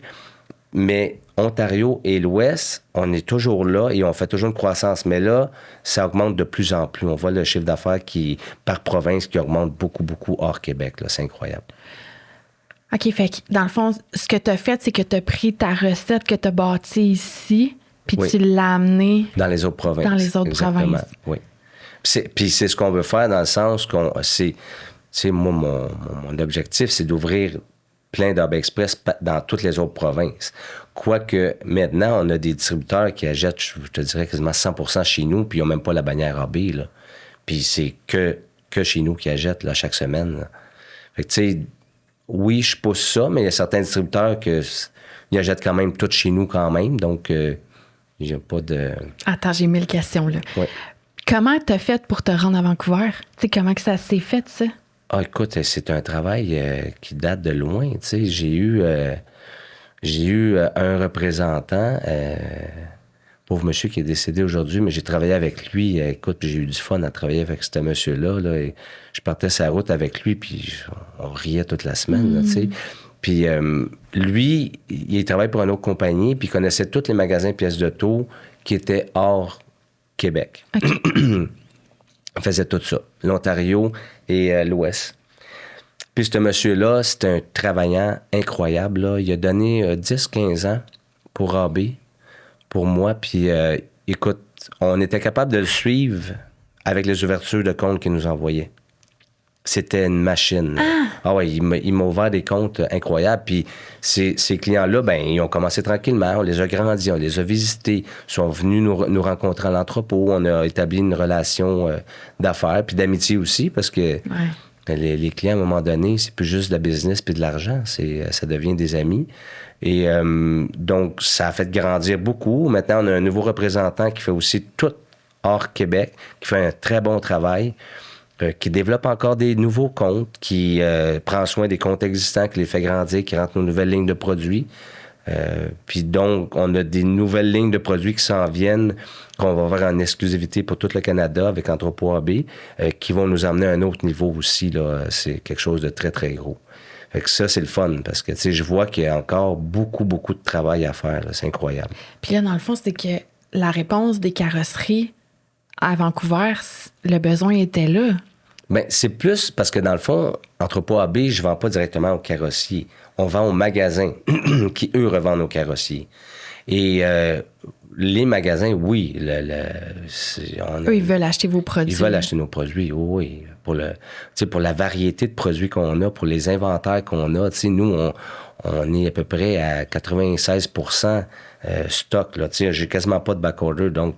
mais Ontario et l'Ouest, on est toujours là et on fait toujours une croissance. Mais là, ça augmente de plus en plus. On voit le chiffre d'affaires par province qui augmente beaucoup, beaucoup hors Québec. Là. C'est incroyable. OK, fait que dans le fond, ce que tu as fait, c'est que tu as pris ta recette que tu as bâtie ici, puis tu l'as amenée dans les autres provinces. Dans les autres provinces. Oui. Puis c'est ce qu'on veut faire dans le sens qu'on... moi, mon objectif, c'est d'ouvrir plein d'Hub Express dans toutes les autres provinces. Quoique, maintenant, on a des distributeurs qui achètent, je te dirais, quasiment 100% chez nous, puis ils n'ont même pas la bannière AB, là. Puis c'est que chez nous qu'ils achètent, là, chaque semaine, là. Fait que, tu sais, oui, je pousse ça, mais il y a certains distributeurs qui achètent quand même tout chez nous quand même, donc j'ai pas de... Attends, j'ai 1000 questions, là. Oui. Comment t'as fait pour te rendre à Vancouver? Tu sais, comment que ça s'est fait, ça? Ah, écoute, c'est un travail qui date de loin, tu sais. J'ai eu un représentant, pauvre monsieur qui est décédé aujourd'hui, mais j'ai travaillé avec lui. Écoute, j'ai eu du fun à travailler avec ce monsieur-là. Là, et je partais sur la route avec lui, puis on riait toute la semaine, là, tu sais. Puis lui, il travaille pour une autre compagnie, puis il connaissait tous les magasins pièces d'auto qui étaient hors Québec. Okay. On faisait tout ça, l'Ontario et l'Ouest. Puis ce monsieur-là, c'était un travaillant incroyable, là. Il a donné 10-15 ans pour AB, pour moi. Puis écoute, on était capable de le suivre avec les ouvertures de comptes qu'il nous envoyait. C'était une machine. Ah ouais, il m'a ouvert des comptes incroyables. Puis ces clients-là, ben ils ont commencé tranquillement. On les a grandis, on les a visités. Ils sont venus nous rencontrer à l'entrepôt. On a établi une relation d'affaires, puis d'amitié aussi, parce que les clients, à un moment donné, c'est plus juste de la business puis de l'argent. Ça devient des amis. Et donc, ça a fait grandir beaucoup. Maintenant, on a un nouveau représentant qui fait aussi tout hors Québec, qui fait un très bon travail. Qui développe encore des nouveaux comptes, qui prend soin des comptes existants, qui les fait grandir, qui rentre nos nouvelles lignes de produits. Puis donc, on a des nouvelles lignes de produits qui s'en viennent, qu'on va voir en exclusivité pour tout le Canada avec Entrepôt AB, qui vont nous emmener à un autre niveau aussi. Là. C'est quelque chose de très, très gros. Fait que ça, c'est le fun, parce que je vois qu'il y a encore beaucoup, beaucoup de travail à faire. Là. C'est incroyable. Puis là, dans le fond, c'est que la réponse des carrosseries à Vancouver, le besoin était là. Bien, c'est plus parce que dans le fond, Entrepôt AB, je ne vends pas directement aux carrossiers. On vend aux magasins qui, eux, revendent aux carrossiers. Et les magasins, oui. Eux, ils veulent acheter vos produits. Ils veulent acheter nos produits, oui. Pour la variété de produits qu'on a, pour les inventaires qu'on a. Nous, on est à peu près à 96% stock. Là. J'ai quasiment pas de backorder, donc...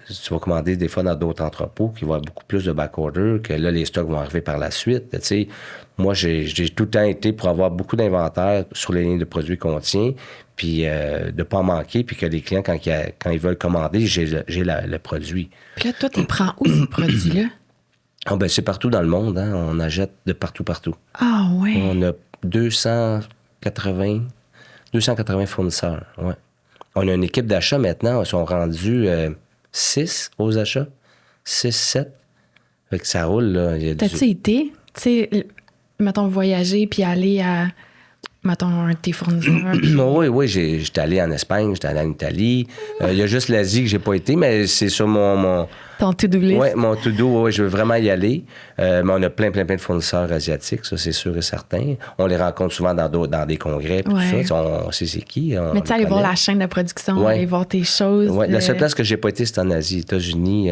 Tu vas commander des fois dans d'autres entrepôts qui vont avoir beaucoup plus de backorder, que là, les stocks vont arriver par la suite. Tu sais, moi, j'ai tout le temps été pour avoir beaucoup d'inventaire sur les lignes de produits qu'on tient, puis de ne pas en manquer, puis que les clients, quand ils veulent commander, j'ai le produit. Puis là, toi, tu prends où ces produits-là? Ah, ben, c'est partout dans le monde. Hein? On achète de partout. Ah, oui. On a 280 fournisseurs. Ouais. On a une équipe d'achat maintenant. Ils sont rendus... 6 aux achats. 6, 7. Fait que ça roule, là. T'as-tu été, tu sais, mettons, voyager puis aller à, mettons, un de tes fournisseurs? Oui, j'étais allé en Espagne, j'étais allé en Italie. Il y a juste l'Asie que j'ai pas été, mais c'est sur mon ton to-do list? Oui, mon to-do, je veux vraiment y aller. Mais on a plein de fournisseurs asiatiques, ça, c'est sûr et certain. On les rencontre souvent dans des congrès, puis tout ça. On sait c'est qui. Mais tu sais, aller voir la chaîne de production, aller voir tes choses. Oui, la seule place que j'ai pas été, c'est en Asie. États-Unis,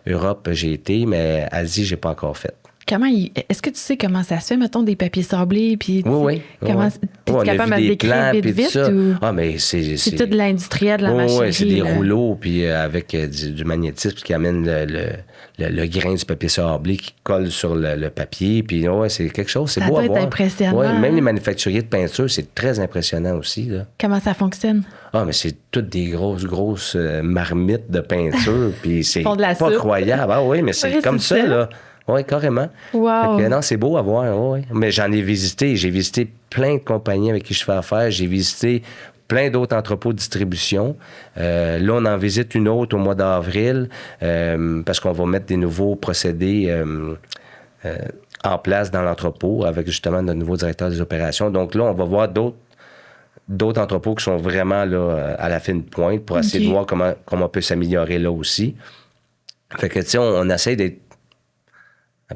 Europe, j'ai été, mais Asie, j'ai pas encore fait. Est-ce que tu sais comment ça se fait, mettons, des papiers sablés, puis oui. t'es capable de décrire vite? Ou... Ah, mais c'est tout de l'industriel, de la machinerie. Oui, c'est des rouleaux, puis avec du magnétisme qui amène le grain du papier sablé qui colle sur le papier, puis c'est quelque chose, c'est beau à voir. Ça doit être impressionnant. Ouais, même les manufacturiers de peinture, c'est très impressionnant aussi, là. Comment ça fonctionne? Ah, mais c'est toutes des grosses marmites de peinture, puis c'est pas croyable. Ah oui, mais c'est comme ça, là. Oui, carrément. Wow. Non, c'est beau à voir, oui. Mais j'en ai visité. J'ai visité plein de compagnies avec qui je fais affaire. J'ai visité plein d'autres entrepôts de distribution. Là, on en visite une autre au mois d'avril parce qu'on va mettre des nouveaux procédés en place dans l'entrepôt avec justement notre nouveau directeur des opérations. Donc là, on va voir d'autres entrepôts qui sont vraiment là, à la fine pointe pour essayer de voir comment on peut s'améliorer là aussi. Fait que, tu sais, on essaie d'être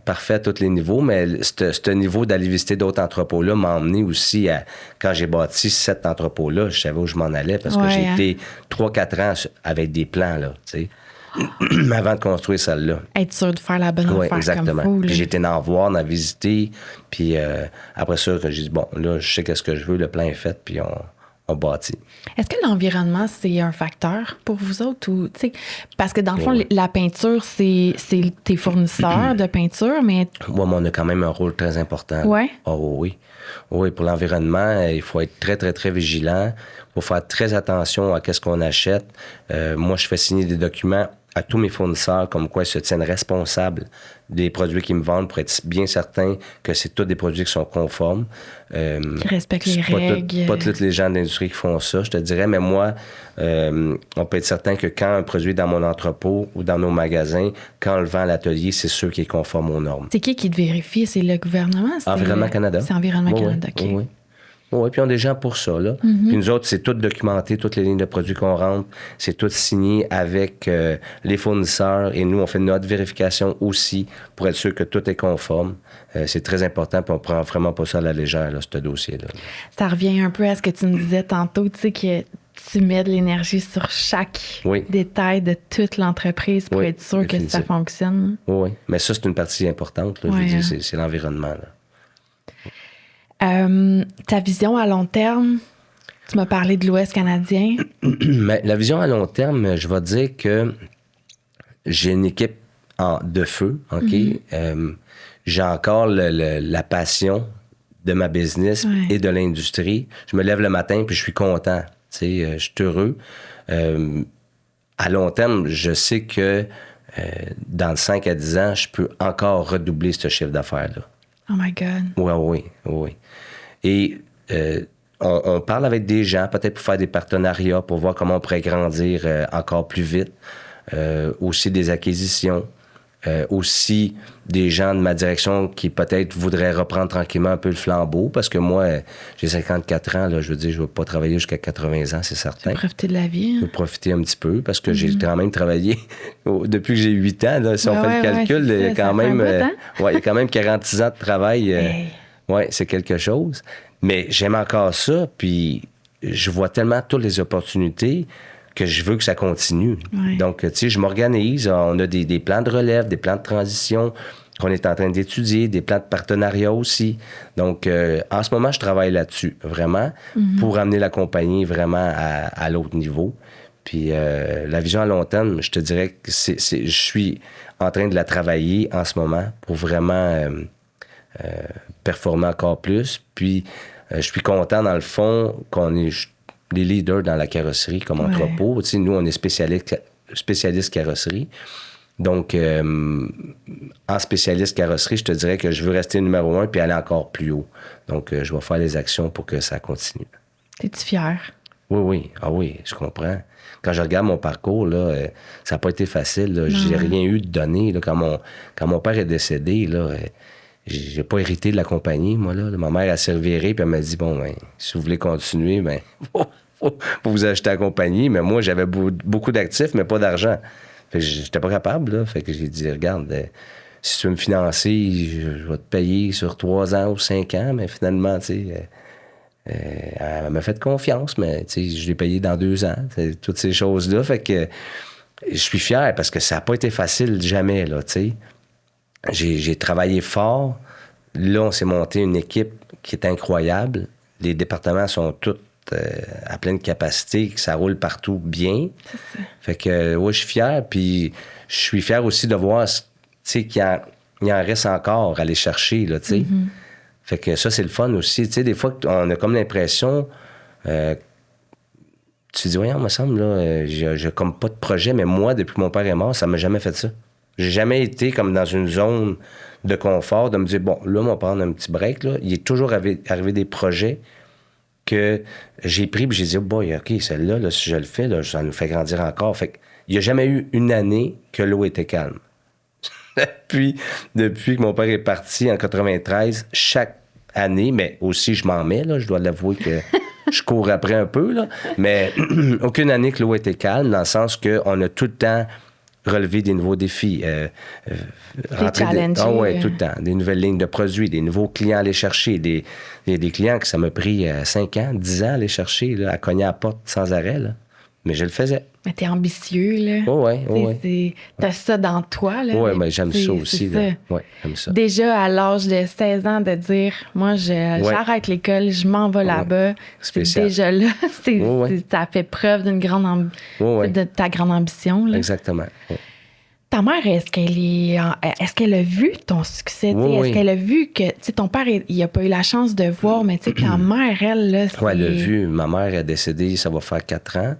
parfait à tous les niveaux, mais ce niveau d'aller visiter d'autres entrepôts-là m'a emmené aussi à... Quand j'ai bâti cet entrepôt-là, je savais où je m'en allais parce que j'ai été 3-4 ans avec des plans, là, tu sais, avant de construire celle-là. Être sûr de faire la bonne affaire exactement. Comme Puis j'ai été en voir, en visiter, puis après ça, j'ai dit, bon, là, je sais qu'est-ce que je veux, le plan est fait, puis on bâtit. Est-ce que l'environnement, c'est un facteur pour vous autres? Ou, parce que dans le fond, la peinture, c'est tes fournisseurs de peinture, mais... Oui, mais on a quand même un rôle très important. Oui? Oh, oui. Oui, pour l'environnement, il faut être très, très, très vigilant. Il faut faire très attention à ce qu'on achète. Moi, je fais signer des documents à tous mes fournisseurs comme quoi ils se tiennent responsables des produits qu'ils me vendent pour être bien certain que c'est tous des produits qui sont conformes. Qui respectent les règles. Pas tous les gens de l'industrie qui font ça, je te dirais, mais moi, on peut être certain que quand un produit est dans mon entrepôt ou dans nos magasins, quand on le vend à l'atelier, c'est sûr qu'il est conforme aux normes. C'est qui te vérifie? C'est le gouvernement? Environnement Canada. C'est Environnement Canada, OK. Oui. Oui, puis on a des gens pour ça, là. Puis nous autres, c'est tout documenté, toutes les lignes de produits qu'on rentre, c'est tout signé avec les fournisseurs et nous, on fait notre vérification aussi pour être sûr que tout est conforme. C'est très important, puis on prend vraiment pas ça à la légère, là, ce dossier-là. Ça revient un peu à ce que tu me disais tantôt, tu sais, que tu mets de l'énergie sur chaque détail de toute l'entreprise pour être sûr que ça fonctionne. Oui, mais ça, c'est une partie importante, là, je veux dire, c'est l'environnement, là. Ta vision à long terme, tu m'as parlé de l'Ouest canadien. Mais la vision à long terme, je vais dire que j'ai une équipe de feu, OK? J'ai encore la passion de ma business et de l'industrie. Je me lève le matin puis je suis content, tu sais, je suis heureux. À long terme, je sais que dans 5 à 10 ans, je peux encore redoubler ce chiffre d'affaires-là. Oh my God. Oui. Et on parle avec des gens, peut-être pour faire des partenariats, pour voir comment on pourrait grandir encore plus vite. Aussi des acquisitions. Aussi des gens de ma direction qui peut-être voudraient reprendre tranquillement un peu le flambeau, parce que moi, j'ai 54 ans, là, je veux dire, je ne vais pas travailler jusqu'à 80 ans, c'est certain. Profiter de la vie. Je vais profiter un petit peu, parce que j'ai quand même travaillé depuis que j'ai 8 ans. Là, si on fait le calcul, il y a quand même il y a quand même 46 ans de travail. Oui, c'est quelque chose. Mais j'aime encore ça, puis je vois tellement toutes les opportunités que je veux que ça continue. Ouais. Donc, tu sais, je m'organise. On a des plans de relève, des plans de transition qu'on est en train d'étudier, des plans de partenariat aussi. Donc, en ce moment, je travaille là-dessus, vraiment, pour amener la compagnie vraiment à l'autre niveau. Puis, la vision à long terme, je te dirais que je suis en train de la travailler en ce moment pour vraiment performer encore plus. Puis, je suis content, dans le fond, qu'on est les leaders dans la carrosserie comme entrepôt. Tu sais, nous, on est spécialiste carrosserie. Donc, en spécialiste carrosserie, je te dirais que je veux rester numéro 1 puis aller encore plus haut. Donc, je vais faire les actions pour que ça continue. T'es-tu fier? Oui. Ah oui, je comprends. Quand je regarde mon parcours, là, ça n'a pas été facile. Là. J'ai rien eu de donné. Là. Quand mon père est décédé, là, j'ai pas hérité de la compagnie, moi. Là. Ma mère, elle s'est revirée puis elle m'a dit, bon, ben, si vous voulez continuer, ben, faut vous acheter la compagnie. Mais moi, j'avais beaucoup d'actifs, mais pas d'argent. Fait que j'étais pas capable, là. Fait que j'ai dit, regarde, si tu veux me financer, je vais te payer sur 3 ans ou 5 ans. Mais finalement, tu sais, elle m'a fait confiance, mais tu sais, je l'ai payé dans 2 ans. Toutes ces choses-là. Fait que je suis fier parce que ça n'a pas été facile jamais, là, tu sais. j'ai travaillé fort. Là, on s'est monté une équipe qui est incroyable. Les départements sont tous à pleine capacité, que ça roule partout bien. Fait que, je suis fier. Puis, je suis fier aussi de voir, qu'il en reste encore à aller chercher, là, tu sais. Mm-hmm. Fait que ça, c'est le fun aussi. Tu sais, des fois, on a comme l'impression... tu te dis, voyons, il me semble, là, j'ai comme pas de projet, mais moi, depuis que mon père est mort, ça m'a jamais fait ça. J'ai jamais été comme dans une zone de confort, de me dire, bon, là, on va prendre un petit break, là. Il est toujours arrivé des projets que j'ai pris, puis j'ai dit, oh boy, OK, celle-là, là, si je le fais, là, ça nous fait grandir encore. Fait qu'il n'y a jamais eu une année que l'eau était calme. Depuis que mon père est parti en 93, chaque année, mais aussi je m'en mets, là, je dois l'avouer que je cours après un peu, là, mais aucune année que l'eau était calme, dans le sens qu'on a tout le temps relevé des nouveaux défis. Challenger. Tout le temps. Des nouvelles lignes de produits, des nouveaux clients à aller chercher, des clients que ça m'a pris 5 ans, 10 ans à aller chercher, là, à cogner à la porte sans arrêt, là. Mais je le faisais. Mais t'es ambitieux, là. T'as ça dans toi, là. Oui, mais j'aime ça aussi. Là. Ouais, j'aime ça. Déjà, à l'âge de 16 ans, de dire, moi, j'arrête l'école, je m'en vais là-bas. C'est déjà là. Ça fait preuve d'une de ta grande ambition, là. Exactement. Ouais. Ta mère, est-ce qu'elle a vu ton succès? Est-ce qu'elle a vu que ton père, il n'a pas eu la chance de voir, mais ta mère, elle, là, oui, elle a vu. Ma mère est décédée, ça va faire 4 ans.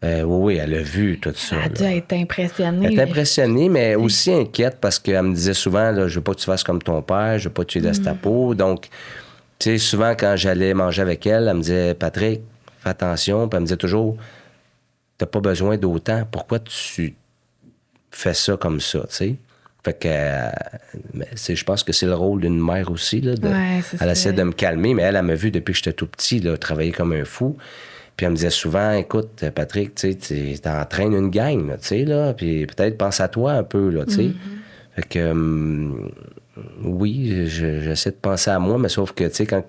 Oui, elle a vu tout ça. Elle a dû être impressionnée. Elle est impressionnée, mais aussi inquiète parce qu'elle me disait souvent, là, je veux pas que tu fasses comme ton père, je veux pas que tu laisses ta peau. Donc, tu sais, souvent quand j'allais manger avec elle, elle me disait, Patrick, fais attention. Puis elle me disait toujours, t'as pas besoin d'autant. Pourquoi tu fais ça comme ça, tu sais? Fait que, je pense que c'est le rôle d'une mère aussi, là. Elle essaie de me calmer, mais elle m'a vu depuis que j'étais tout petit, là, travailler comme un fou. Puis elle me disait souvent, écoute, Patrick, tu t'entraînes une gang, tu sais, là, puis peut-être pense à toi un peu, là, tu sais. Fait que, oui, j'essaie de penser à moi, mais sauf que, tu sais, quand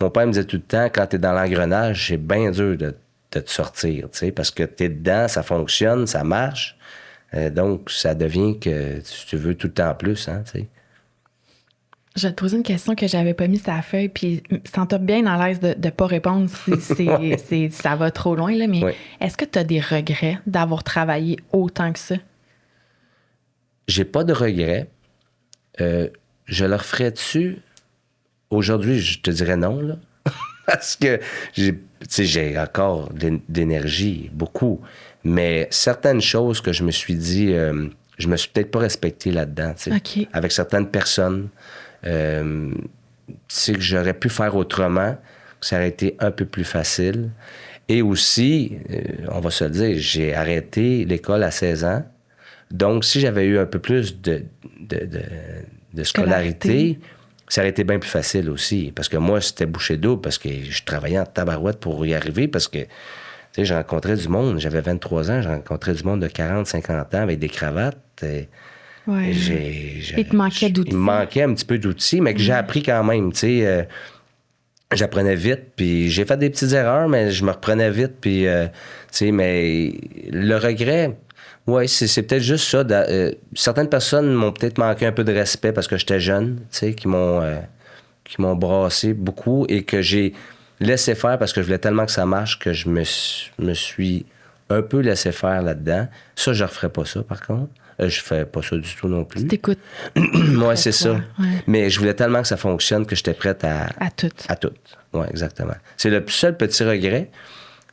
mon père me disait tout le temps, quand t'es dans l'engrenage, c'est bien dur de te sortir, tu sais, parce que t'es dedans, ça fonctionne, ça marche. Donc, ça devient que tu veux tout le temps plus, hein, tu sais. Je vais te poser une question que j'avais pas mise sur la feuille, puis sens-toi bien à l'aise de pas répondre si ça va trop loin, là, mais est-ce que tu as des regrets d'avoir travaillé autant que ça? J'ai pas de regrets. Je le referais-tu? Aujourd'hui, je te dirais non, là. Parce que j'ai encore d'énergie, beaucoup. Mais certaines choses que je me suis dit, je me suis peut-être pas respecté là-dedans, tu sais. Okay. Avec certaines personnes. Que j'aurais pu faire autrement, que ça aurait été un peu plus facile. Et aussi, on va se le dire, j'ai arrêté l'école à 16 ans. Donc, si j'avais eu un peu plus de scolarité, ça aurait été bien plus facile aussi. Parce que moi, c'était bouché double, parce que je travaillais en tabarouette pour y arriver, parce que, tu sais, je rencontrais du monde. J'avais 23 ans, je rencontrais du monde de 40, 50 ans avec des cravates. Ouais. Il te manquait d'outils. Il me manquait un petit peu d'outils, mais que j'ai appris quand même, tu sais. J'apprenais vite, puis j'ai fait des petites erreurs, mais je me reprenais vite, puis, tu sais, mais le regret, ouais, c'est peut-être juste ça. Certaines personnes m'ont peut-être manqué un peu de respect parce que j'étais jeune, tu sais, qui m'ont brassé beaucoup et que j'ai laissé faire parce que je voulais tellement que ça marche que je me suis un peu laissé faire là-dedans. Ça, je ne referais pas ça, par contre. Je fais pas ça du tout non plus. Tu t'écoutes. Oui, c'est ça. Ouais. Mais je voulais tellement que ça fonctionne que j'étais prête à tout. À tout. Oui, exactement. C'est le seul petit regret.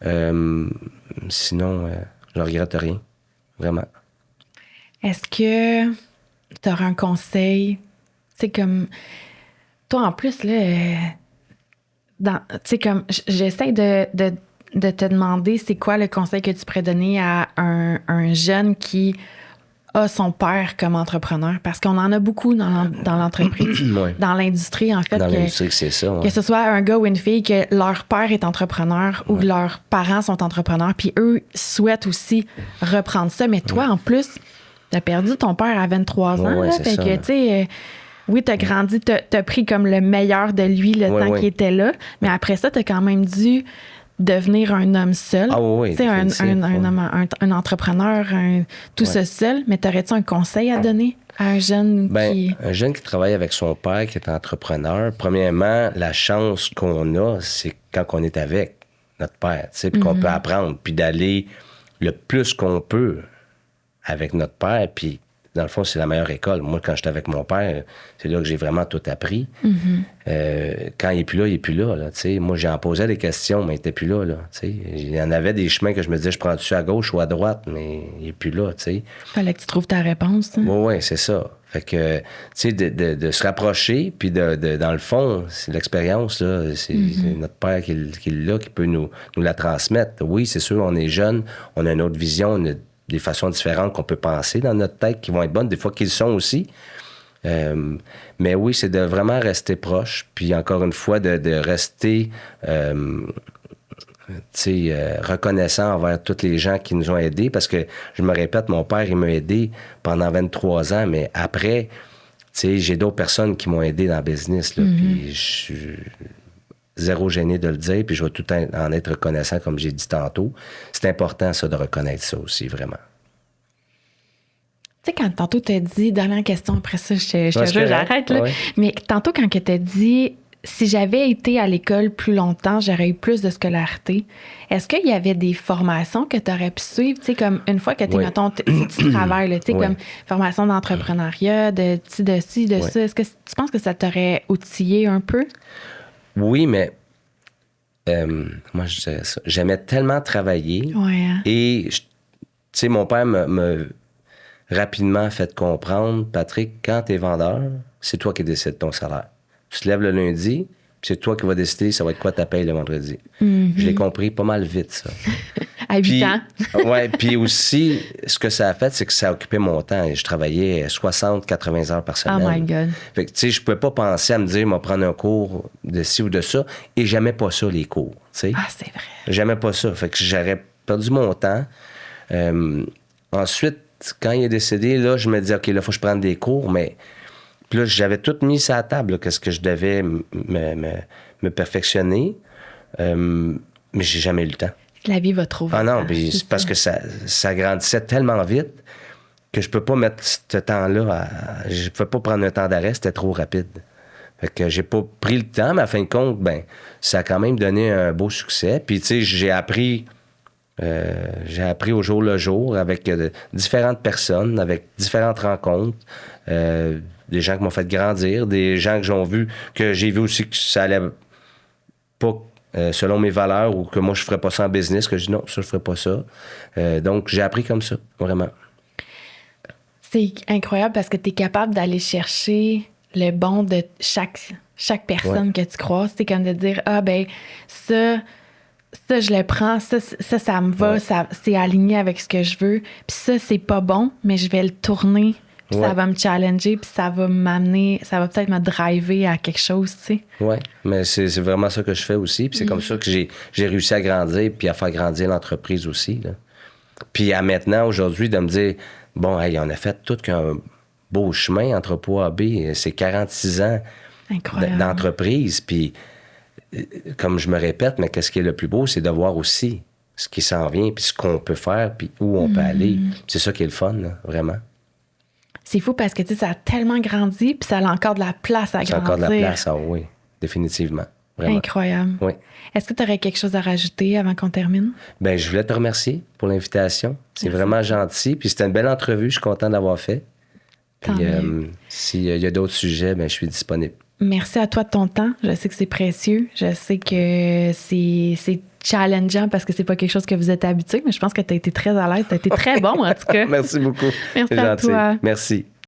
Sinon, je ne regrette rien. Vraiment. Est-ce que tu aurais un conseil? Tu sais, comme... Toi, en plus, là... Tu sais, comme... J'essaie de te demander c'est quoi le conseil que tu pourrais donner à un jeune qui a son père comme entrepreneur, parce qu'on en a beaucoup dans l'entreprise, dans l'industrie, en fait. Dans l'industrie, c'est ça. Ouais. Que ce soit un gars ou une fille, que leur père est entrepreneur ou leurs parents sont entrepreneurs, puis eux souhaitent aussi reprendre ça. Mais toi, en plus, t'as perdu ton père à 23 ans. Là, fait que, tu sais... Oui, t'as grandi, t'as pris comme le meilleur de lui le temps qu'il était là, mais après ça, t'as quand même dû devenir un homme seul. Ah oui, tu sais, un homme, un entrepreneur, tout ça seul. Mais t'aurais-tu un conseil à donner à un jeune Un jeune qui travaille avec son père, qui est entrepreneur, premièrement, la chance qu'on a, c'est quand on est avec notre père, tu sais, puis qu'on peut apprendre, puis d'aller le plus qu'on peut avec notre père, puis dans le fond, c'est la meilleure école. Moi, quand j'étais avec mon père, c'est là que j'ai vraiment tout appris. Quand il n'est plus là, il n'est plus là. Tu sais. Moi, j'en posais des questions, mais il n'était plus là. Tu sais. Il y en avait des chemins que je me disais, je prends-tu à gauche ou à droite, mais il n'est plus là. Tu sais. Fallait que tu trouves ta réponse. Hein? Oui, c'est ça. Fait que, tu sais, de se rapprocher, puis dans le fond, c'est l'expérience, là. C'est notre père qui l'a, qui peut nous la transmettre. Oui, c'est sûr, on est jeune, on a une autre vision, on a des façons différentes qu'on peut penser dans notre tête qui vont être bonnes, des fois qu'ils sont aussi. Mais oui, c'est de vraiment rester proche, puis encore une fois, de rester reconnaissant envers tous les gens qui nous ont aidés, parce que, je me répète, mon père, il m'a aidé pendant 23 ans, mais après, j'ai d'autres personnes qui m'ont aidé dans le business, là, puis je suis zéro gêné de le dire, puis je vais tout en être reconnaissant, comme j'ai dit tantôt. C'est important, ça, de reconnaître ça aussi, vraiment. Tu sais, quand tantôt t'as dit, dernière question, après ça, je te jure, j'arrête, là. Ouais. Mais tantôt, quand t'as dit, si j'avais été à l'école plus longtemps, j'aurais eu plus de scolarité. Est-ce qu'il y avait des formations que tu aurais pu suivre? Tu sais, comme une fois que tu mettons, tu travailles, tu sais, comme formation d'entrepreneuriat, de ci, de ça. Est-ce que tu penses que ça t'aurait outillé un peu? Oui, mais moi, je dirais ça. J'aimais tellement travailler. Ouais, hein? Et, tu sais, mon père m'a rapidement fait comprendre, Patrick, quand tu es vendeur, c'est toi qui décides ton salaire. Tu te lèves le lundi, puis c'est toi qui vas décider ça va être quoi ta paye le vendredi. Je l'ai compris pas mal vite, ça. À 8 ans. Oui, puis aussi, ce que ça a fait, c'est que ça a occupé mon temps. Je travaillais 60-80 heures par semaine. Oh my God. Fait que, tu sais, je pouvais pas penser à me dire, moi, prendre un cours de ci ou de ça. Et j'aimais pas ça, les cours, tu sais. Ah, c'est vrai. J'aimais pas ça. Fait que j'aurais perdu mon temps. Ensuite, quand il est décédé, là, je me disais, OK, là, il faut que je prenne des cours, mais... Puis là, j'avais tout mis sur la table, là, qu'est-ce que je devais me perfectionner. Mais j'ai jamais eu le temps. La vie va trop vite. Ah non, puis c'est parce que ça grandissait tellement vite que je peux pas mettre ce temps-là je peux pas prendre un temps d'arrêt, c'était trop rapide. Fait que j'ai pas pris le temps, mais à fin de compte, ben ça a quand même donné un beau succès. Puis tu sais, j'ai appris au jour le jour avec différentes personnes, avec différentes rencontres, des gens qui m'ont fait grandir, des gens que j'ai vu aussi que ça allait pas selon mes valeurs ou que moi je ferais pas ça en business, que je dis non, ça je ferais pas ça. Donc j'ai appris comme ça, vraiment. C'est incroyable parce que tu es capable d'aller chercher le bon de chaque personne que tu croises. C'est comme de dire, ah ben ça je le prends, ça me va, ça, c'est aligné avec ce que je veux. Puis ça, c'est pas bon, mais je vais le tourner. Puis ça va me challenger, puis ça va m'amener, ça va peut-être me driver à quelque chose, tu sais. Oui, mais c'est vraiment ça que je fais aussi. Puis c'est comme ça que j'ai réussi à grandir, puis à faire grandir l'entreprise aussi, là. Puis à maintenant, aujourd'hui, de me dire, bon, hey, on a fait tout qu'un beau chemin, Entrepôt AB, c'est 46 ans d'entreprise. Puis, comme je me répète, mais qu'est-ce qui est le plus beau, c'est de voir aussi ce qui s'en vient, puis ce qu'on peut faire, puis où on peut aller. Puis c'est ça qui est le fun, là, vraiment. C'est fou parce que, tu sais, ça a tellement grandi, puis ça a encore de la place à grandir. Ça a encore de la place, oui, définitivement. Vraiment. Incroyable. Oui. Est-ce que tu aurais quelque chose à rajouter avant qu'on termine? Bien, je voulais te remercier pour l'invitation. C'est vraiment gentil. Puis c'était une belle entrevue. Je suis content d'avoir fait. Puis s'il y a d'autres sujets, bien, je suis disponible. Merci à toi de ton temps. Je sais que c'est précieux. Je sais que c'est challengeant parce que c'est pas quelque chose que vous êtes habitué, mais je pense que tu as été très à l'aise. Tu as été très bon, en tout cas. Merci beaucoup. Merci à toi. Merci.